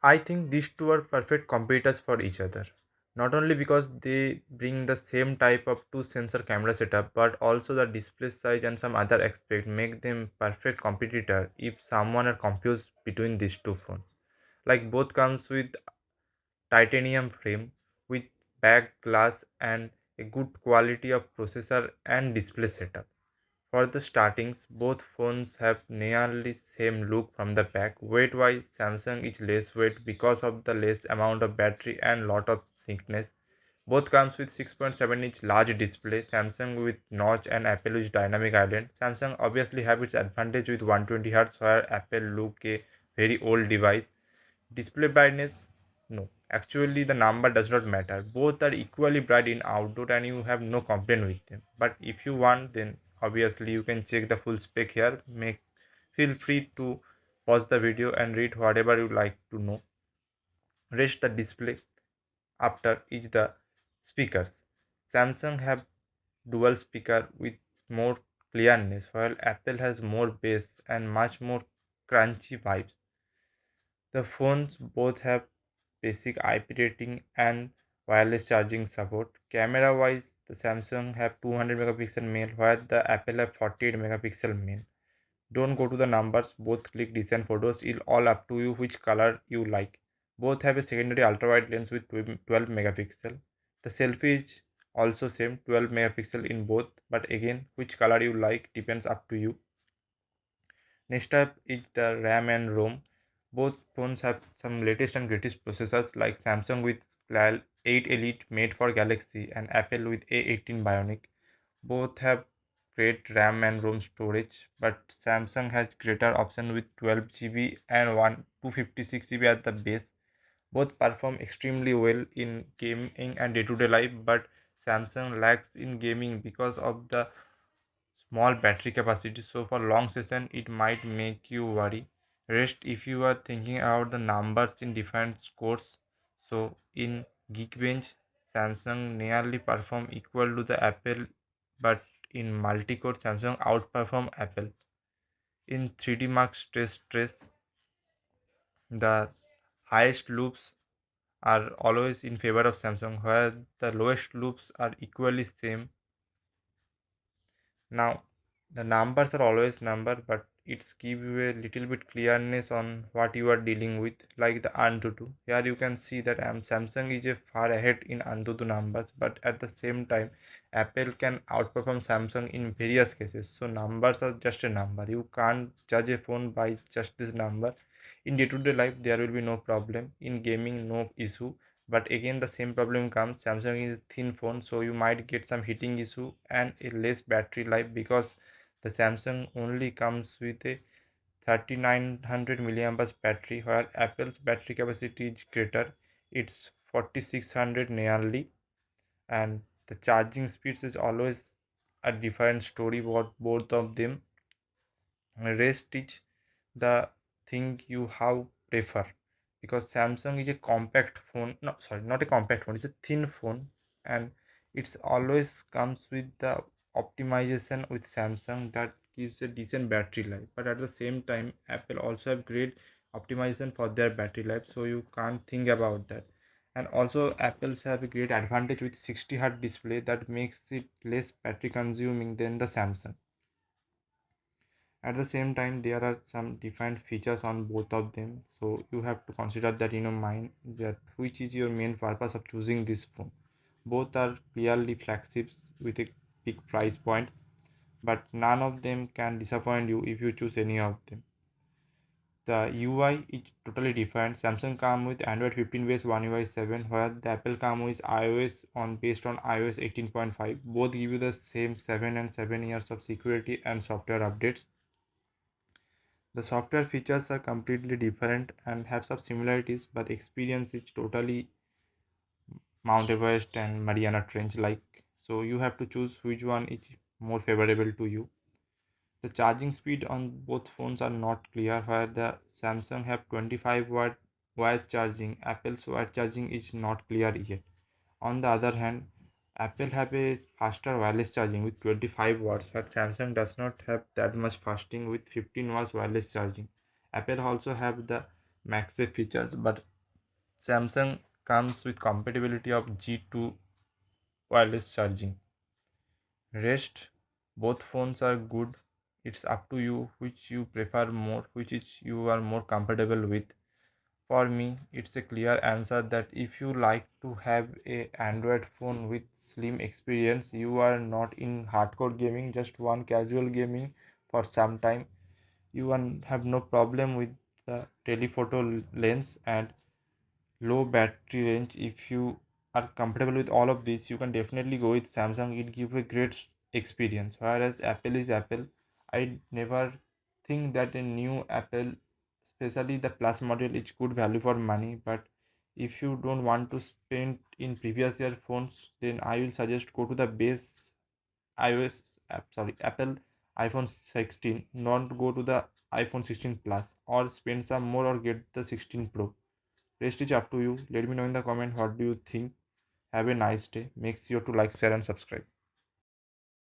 I think these two are perfect competitors for each other. Not only because they bring the same type of two sensor camera setup, but also the display size and some other aspect make them perfect competitor if someone are confused between these two phones. Like both comes with titanium frame with back glass and a good quality of processor and display setup. For the startings, both phones have nearly same look from the back. Weight wise, Samsung is less weight because of the less amount of battery and lot of thickness. Both comes with 6.7-inch large display, Samsung with notch and Apple with dynamic island. Samsung obviously have its advantage with 120Hz where Apple look a very old device. Display brightness? No. Actually, the number does not matter. Both are equally bright in outdoor and you have no complaint with them. But if you want, then obviously you can check the full spec here. Feel free to pause the video and read whatever you like to know. Rest the display after is the speakers. Samsung have dual speaker with more clearness while Apple has more bass and much more crunchy vibes. The phones both have basic IP rating and wireless charging support. Camera wise, the Samsung have 200 megapixel main while the Apple have 48 megapixel main. Don't go to the numbers, both click decent photos, it's all up to you which color you like. Both have a secondary ultra wide lens with 12 megapixel. The selfie is also same 12 megapixel in both, but again which color you like depends up to you. Next up is the RAM and ROM. Both phones have some latest and greatest processors like Samsung with 8 Elite made for Galaxy and Apple with A18 Bionic. Both have great RAM and ROM storage, but Samsung has greater option with 12 GB and 256 GB at the base. Both perform extremely well in gaming and day-to-day life, but Samsung lacks in gaming because of the small battery capacity, so for long session it might make you worry. Rest if you are thinking about the numbers in different scores. So in Geekbench, Samsung nearly perform equal to the Apple, but in multi-core Samsung outperform Apple. In 3D Mark stress, the highest loops are always in favor of Samsung, where the lowest loops are equally same. Now, the numbers are always number, but it's give you a little bit clearness on what you are dealing with, like the Antutu. Here you can see that Samsung is a far ahead in Antutu numbers, but at the same time, Apple can outperform Samsung in various cases. So numbers are just a number. You can't judge a phone by just this number. In day-to-day life, there will be no problem. In gaming, no issue, but again the same problem comes. Samsung is a thin phone, so you might get some heating issue and a less battery life because the Samsung only comes with a 3900 milliamp battery while Apple's battery capacity is greater, it's 4600 nearly, and the charging speeds is always a different story about both of them. Rest is the thing you have prefer, because Samsung is a compact phone, no sorry, not a compact phone, it's a thin phone, and it's always comes with the optimization with Samsung that gives a decent battery life, but at the same time Apple also have great optimization for their battery life, so you can't think about that. And also Apple's have a great advantage with 60 Hz display that makes it less battery consuming than the Samsung. At the same time, there are some defined features on both of them, so you have to consider that in your mind that which is your main purpose of choosing this phone. Both are clearly flagships with a big price point, but none of them can disappoint you if you choose any of them. The UI is totally different. Samsung come with Android 15 based One UI 7, where the Apple come with iOS on based on iOS 18.5. Both give you the same 7 and 7 years of security and software updates. The software features are completely different and have some similarities, but experience is totally Mount Everest and Mariana Trench like. So you have to choose which one is more favorable to you. The charging speed on both phones are not clear, where the Samsung have 25-watt wired charging, Apple's wired charging is not clear yet. On the other hand, Apple have a faster wireless charging with 25 watts, but Samsung does not have that much fasting with 15 watts wireless charging. Apple also have the MagSafe features, but Samsung comes with compatibility of G2 wireless charging. Rest, both phones are good. It's up to you which you prefer more, which is you are more comfortable with. For me, it's a clear answer that if you like to have a Android phone with slim experience, you are not in hardcore gaming, just one casual gaming for some time. Have no problem with the telephoto lens and low battery range. If you are comfortable with all of this, you can definitely go with Samsung. It gives a great experience, whereas Apple is Apple. I never think that a new Apple, especially the plus model, is good value for money. But if you don't want to spend in previous year phones, then I will suggest go to the base iOS Apple iPhone 16, not go to the iPhone 16 plus, or spend some more or get the 16 Pro. Rest is up to you. Let me know in the comment what do you think. Have a nice day. Make sure to like, share and subscribe.